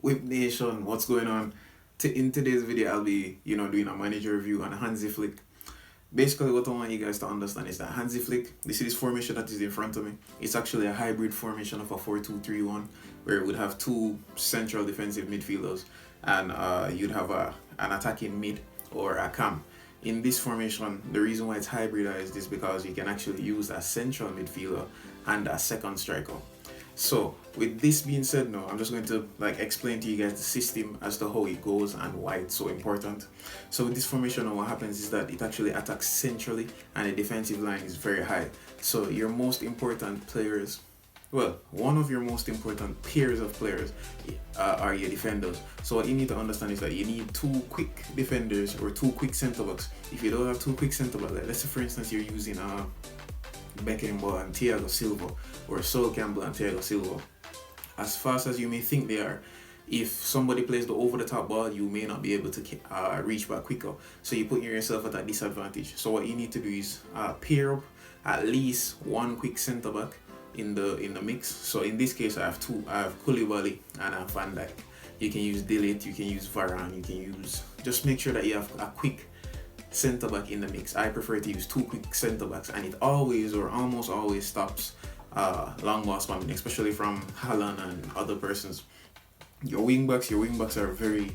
Whip Nation, what's going on? In today's video, I'll be, doing a manager review on Hansi Flick. Basically, what I want you guys to understand is that Hansi Flick, this formation that is in front of me. It's actually a hybrid formation of a 4-2-3-1, where it would have two central defensive midfielders, and you'd have an attacking mid or a cam. In this formation, the reason why it's hybridized is because you can actually use a central midfielder and a second striker. So with this being said, now I'm just going to explain to you guys the system as to how it goes and why it's so important. So with this formation, what happens is that it actually attacks centrally and the defensive line is very high. So your most important players, well, one of your most important pairs of players are your defenders. So what you need to understand is that you need two quick defenders or two quick centre backs. If you don't have two quick centre backs, let's say for instance you're using Beckenbauer and Thiago Silva, or Sol Campbell and Thiago Silva, as fast as you may think they are, if somebody plays the over-the-top ball, you may not be able to reach back quicker. So you put yourself at a disadvantage. So what you need to do is pair up at least one quick centre back in the mix. So in this case, I have two. I have Koulibaly and I have Van Dijk. You can use Delete, you can use Varane, you can use. Just make sure that you have a quick centre back in the mix. I prefer to use two quick centre backs, and it always or almost always stops long ball spamming, especially from Haaland and other persons. Your wingbacks are very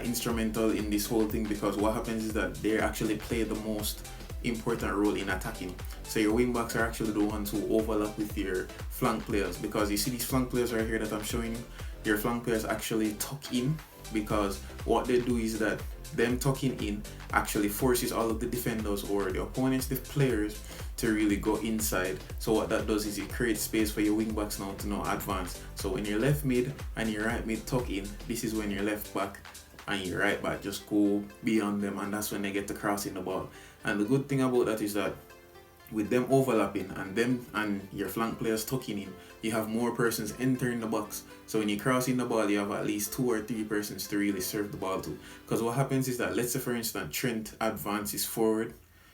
instrumental in this whole thing, because what happens is that they actually play the most important role in attacking. So your wingbacks are actually the ones who overlap with your flank players, because you see these flank players right here that I'm showing you. Your flank players actually tuck in, because what they do is that them tucking in actually forces all of the defenders or the opponent's players to really go inside. So what that does is it creates space for your wing backs now to now advance. So when your left mid and your right mid tuck in, this is when your left back and your right back just go beyond them, and that's when they get to crossing the ball. And the good thing about that is that with them overlapping and them and your flank players tucking in, you have more persons entering the box. So when you cross in the ball, you have at least 2 or 3 persons to really serve the ball to. Because what happens is that, let's say for instance Trent advances forward.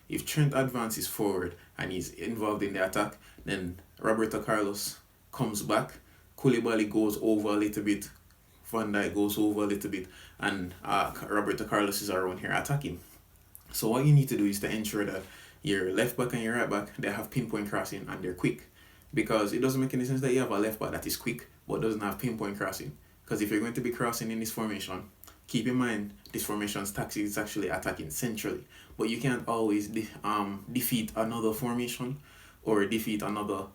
If Trent advances forward and he's involved in the attack, then Roberto Carlos comes back, Koulibaly goes over a little bit, Van Dijk goes over a little bit, and Roberto Carlos is around here attacking. So what you need to do is to ensure that your left back and your right back, they have pinpoint crossing and they're quick. Because it doesn't make any sense that you have a left back that is quick but doesn't have pinpoint crossing. Because if you're going to be crossing in this formation, keep in mind this formation's tactic is actually attacking centrally. But you can't always defeat another formation or defeat another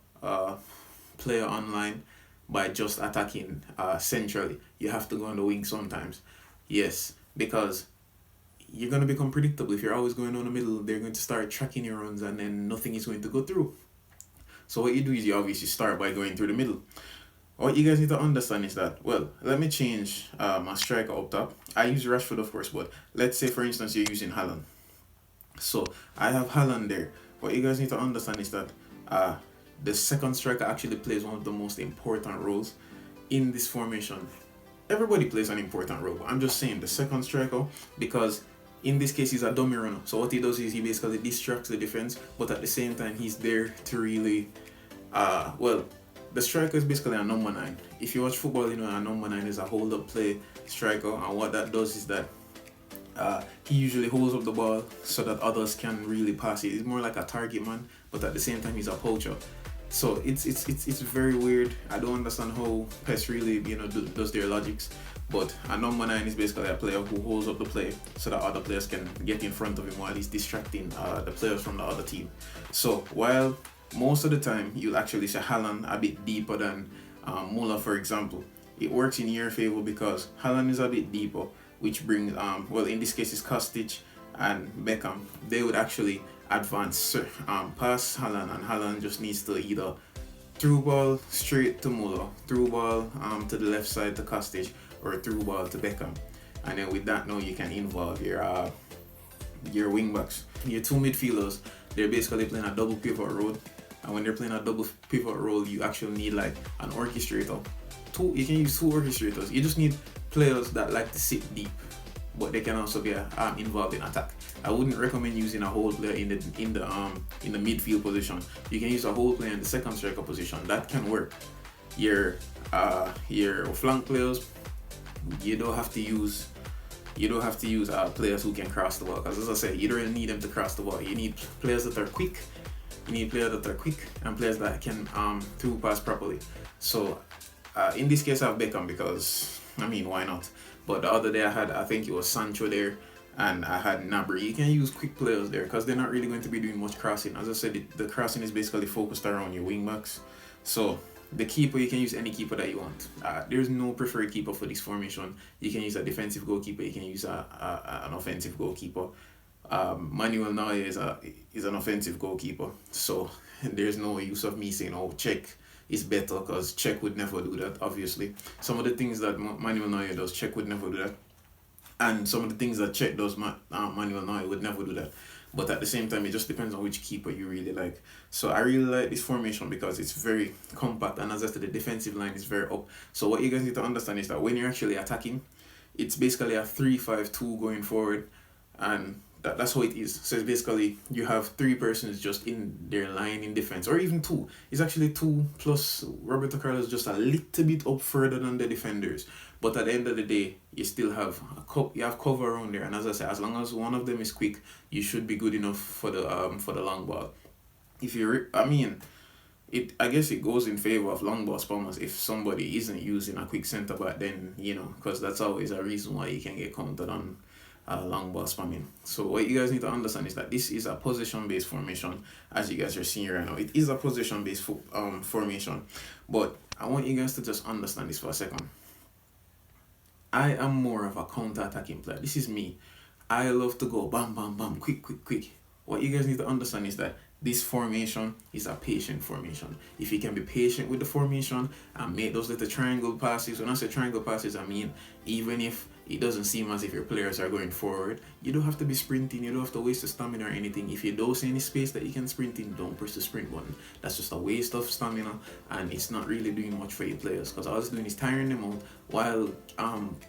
player online by just attacking centrally. You have to go on the wing sometimes. Yes, because you're going to become predictable. If you're always going on the middle, they're going to start tracking your runs and then nothing is going to go through. So what you do is you obviously start by going through the middle. What you guys need to understand is that, well, let me change my striker up top. I use Rashford of course, but let's say for instance you're using Haaland. So I have Haaland there. What you guys need to understand is that the second striker actually plays one of the most important roles in this formation. Everybody plays an important role, but I'm just saying the second striker, because in this case he's a dummy runner. So what he does is he basically distracts the defense, but at the same time he's there to really well, the striker is basically a number 9. If you watch football, you know a number 9 is a hold up play striker, and what that does is that he usually holds up the ball so that others can really pass it. He's more like a target man, but at the same time he's a poacher. So it's very weird. I don't understand how PES really does their logics. But a number 9 is basically a player who holds up the play so that other players can get in front of him while he's distracting the players from the other team. So while most of the time you'll actually see Haaland a bit deeper than Muller, for example, it works in your favor because Haaland is a bit deeper, which brings well, in this case it's Kostic and Beckham. They would actually advance past Haaland, and Haaland just needs to either through ball straight to Muller, through ball to the left side to Kostic, or through ball to Beckham. And then with that now you can involve your wing backs. Your two midfielders, they're basically playing a double pivot role, and when they're playing a double pivot role you actually need like an orchestrator. You can use 2 orchestrators. You just need players that like to sit deep, but they can also be involved in attack. I wouldn't recommend using a whole player in the midfield position. You can use a whole player in the second striker position. That can work. Your flank players, you don't have to use players who can cross the ball, because as I said, you don't really need them to cross the ball. You need players that are quick. You need players that are quick and players that can through pass properly. So in this case, I have Beckham because, I mean, why not? But the other day I think it was Sancho there, and I had Gnabry. You can use quick players there because they're not really going to be doing much crossing. As I said, the crossing is basically focused around your wingbacks. So the keeper, you can use any keeper that you want. There's no preferred keeper for this formation. You can use a defensive goalkeeper. You can use an offensive goalkeeper. Manuel Neuer is an offensive goalkeeper. So there's no use of me saying, oh, Czech is better, because Czech would never do that, obviously. Some of the things that Manuel Neuer does, Czech would never do that. And some of the things that Czech does, Manuel Neuer would never do that. But at the same time, it just depends on which keeper you really like. So I really like this formation because it's very compact, and as I said, the defensive line is very up. So what you guys need to understand is that when you're actually attacking, it's basically a 3-5-2 going forward, and that's how it is. So it's basically you have 3 persons just in their line in defense, or even 2. It's actually 2 plus Roberto Carlos just a little bit up further than the defenders. But at the end of the day, you still have cover around there, and as I say, as long as one of them is quick, you should be good enough for the long ball. If I guess it goes in favor of long ball spammers if somebody isn't using a quick centre back, then because that's always a reason why you can get counted on long ball spamming. So what you guys need to understand is that this is a position-based formation, as you guys are seeing right now. It is a position-based formation, but I want you guys to just understand this for a second. I am more of a counter-attacking player. This is me. I love to go bam, bam, bam, quick, quick, quick. What you guys need to understand is that this formation is a patient formation. If you can be patient with the formation and make those little triangle passes, when I say triangle passes, I mean even if it doesn't seem as if your players are going forward, you don't have to be sprinting, you don't have to waste the stamina or anything. If you don't see any space that you can sprint in, don't press the sprint button. That's just a waste of stamina, and it's not really doing much for your players, because all it's doing is tiring them out while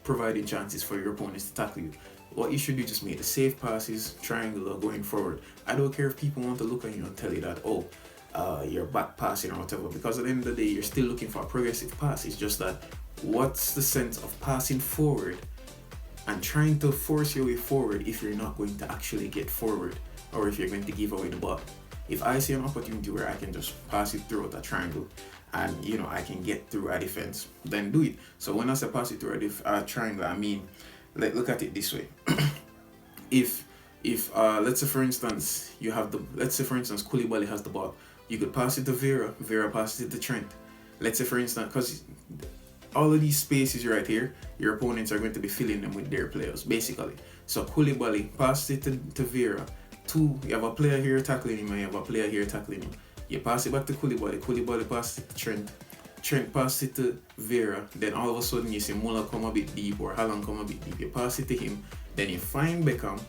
providing chances for your opponents to tackle you. What you should do, just make the safe passes, triangular, going forward. I don't care if people want to look at you and tell you that, oh, you're back passing or whatever, because at the end of the day, you're still looking for a progressive pass. It's just that, what's the sense of passing forward and trying to force your way forward if you're not going to actually get forward, or if you're going to give away the ball? If I see an opportunity where I can just pass it through a triangle and I can get through a defense, then do it. So when I say pass it through a triangle, I mean, look at it this way. if let's say for instance Koulibaly has the ball, you could pass it to Vera passes it to Trent. Let's say for instance, because all of these spaces right here, your opponents are going to be filling them with their players, basically. So Koulibaly passes it to Vera. You have a player here tackling him, and you have a player here tackling him. You pass it back to Koulibaly passes it to Trent passes it to Vera. Then all of a sudden you see Muller come a bit deep, or Haaland come a bit deep. You pass it to him. Then you find Beckham.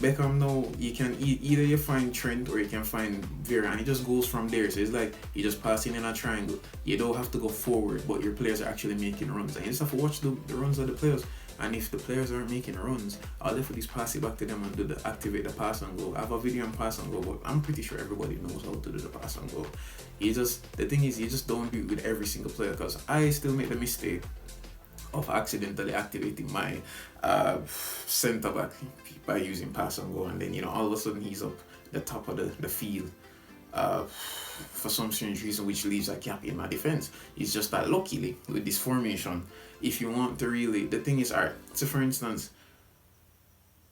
Now you can either you find Trent or you can find Vera, and it just goes from there. So it's like you're just passing in a triangle. You don't have to go forward, but your players are actually making runs, and you just have to watch the runs of the players. And if the players aren't making runs, I'll definitely just pass it back to them and activate the pass and go. I have a video on pass and go, but I'm pretty sure everybody knows how to do the pass and go. The thing is, you just don't do it with every single player, because I still make the mistake of accidentally activating my centre back by using pass and go, and then all of a sudden he's up the top of the field for some strange reason, which leaves a gap in my defense. It's just that luckily with this formation, if you want to really, the thing is, alright, so for instance,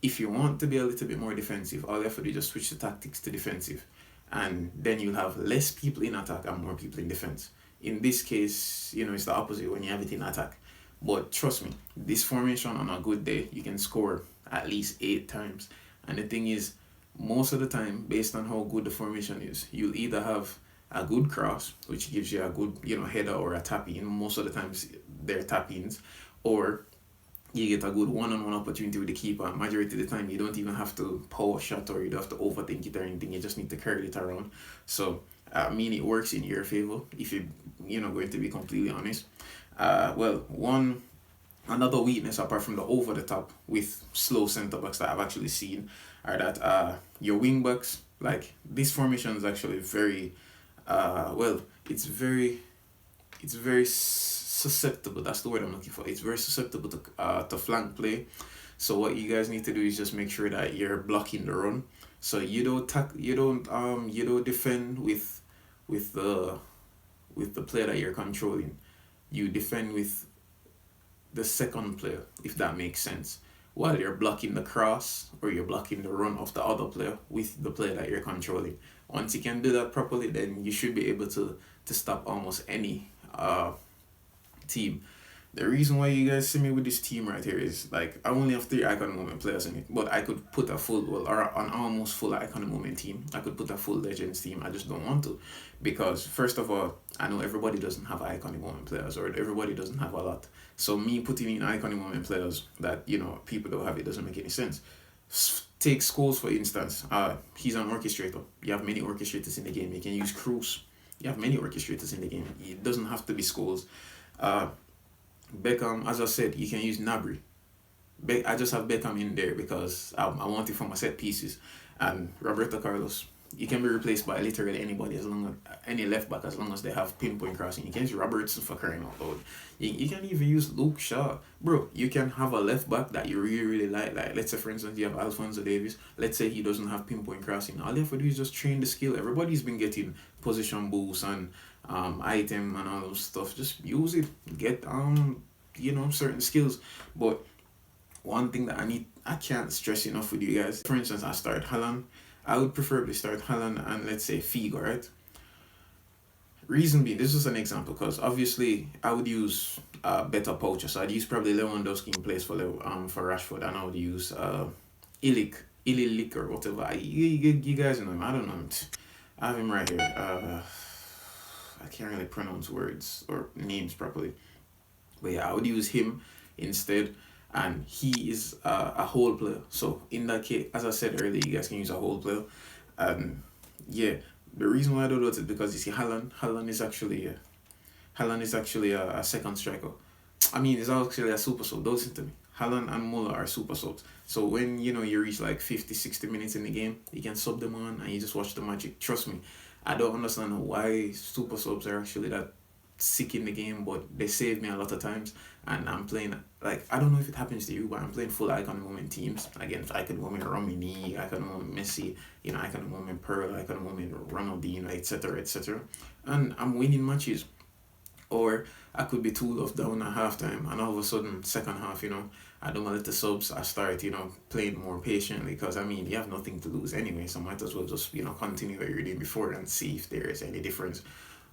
if you want to be a little bit more defensive, all you have to do is just switch the tactics to defensive, and then you'll have less people in attack and more people in defense. In this case, it's the opposite when you have it in attack. But trust me, this formation on a good day, you can score at least 8 times. And the thing is, most of the time, based on how good the formation is, you'll either have a good cross, which gives you a good header or a tap-in. Most of the times they're tap-ins, or you get a good one-on-one opportunity with the keeper. Majority of the time, you don't even have to power shot, or you don't have to overthink it or anything. You just need to carry it around. So it works in your favor if you're going to be completely honest. Another weakness apart from the over the top with slow centre backs that I've actually seen are that your wing backs, like this formation is actually very it's very susceptible. That's the word I'm looking for. It's very susceptible to flank play. So what you guys need to do is just make sure that you're blocking the run. So you don't defend with the player that you're controlling. You defend with the second player, if that makes sense. While you're blocking the cross or you're blocking the run of the other player with the player that you're controlling. Once you can do that properly, then you should be able to stop almost any team. The reason why you guys see me with this team right here is like I only have 3 icon moment players in it, but I could put a full, well, or an almost full icon moment team. I could put a full legends team. I just don't want to, because first of all, I know everybody doesn't have iconic moment players, or everybody doesn't have a lot. So me putting in iconic moment players that people don't have, it doesn't make any sense. Take Scholes for instance. He's an orchestrator. You have many orchestrators in the game. You can use Cruz. You have many orchestrators in the game. It doesn't have to be Scholes. Beckham, as I said, you can use Nabry. I just have Beckham in there because I want it for my set pieces. And Roberto Carlos, you can be replaced by literally anybody, as long as any left back, as long as they have pinpoint crossing. You can use Robertson for crying out loud. You can even use Luke Shaw. Bro, you can have a left back that you really like. Like, let's say, for instance, you have Alphonso Davies. Let's say he doesn't have pinpoint crossing. All you have to do is just train the skill. Everybody's been getting position boosts and item and all those stuff. Just use it. Get certain skills. But one thing that I can't stress enough with you guys. For instance, I start Haaland. I would preferably start Haaland and let's say Figo, right? Reason being, this is an example, because obviously I would use better poacher. So I'd use probably Lewandowski in place for Rashford, and I would use Ililik or whatever. You guys know him. I don't know him. I have him right here. I can't really pronounce words or names properly. But yeah, I would use him instead. And he is a whole player. So in that case, as I said earlier, you guys can use a whole player. Yeah, the reason why I do that is because you see Haaland is actually a second striker. I mean, it's actually a super sub. Don't listen to me. Haaland and Muller are super subs. So when you reach like 50-60 minutes in the game, you can sub them on and you just watch the magic. Trust me, I don't understand why super subs are actually that sick in the game, but they save me a lot of times. And I'm playing, like, I don't know if it happens to you, but I'm playing full icon moment teams against icon moment Romini, icon moment Messi, icon moment Pearl, icon moment Ronaldinho, etc. And I'm winning matches. Or I could be 2-0 down at halftime, and all of a sudden, second half, I do my little subs, I start, playing more patiently, because you have nothing to lose anyway, so might as well just, continue what you're doing before and see if there is any difference.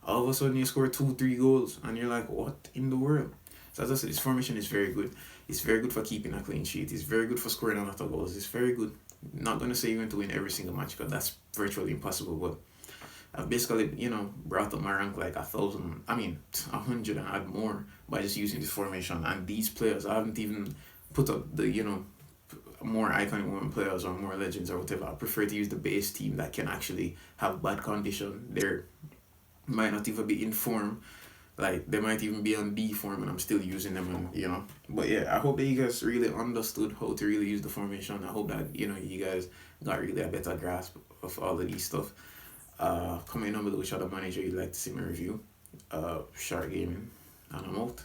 All of a sudden, you score 2-3 goals, and you're like, what in the world? So as I said, this formation is very good. It's very good for keeping a clean sheet. It's very good for scoring a lot of goals. It's very good. Not going to say you're going to win every single match, because that's virtually impossible, but I've basically, brought up my rank like 100 and add more by just using this formation. And these players, I haven't even put up the, more iconic women players or more legends or whatever. I prefer to use the base team that can actually have bad condition. They might not even be in form. Like, they might even be on D form and I'm still using them, and But yeah, I hope that you guys really understood how to really use the formation. I hope that, you guys got really a better grasp of all of these stuff. Comment down below which other manager you'd like to see me review. Sharc Gaming, and I'm out.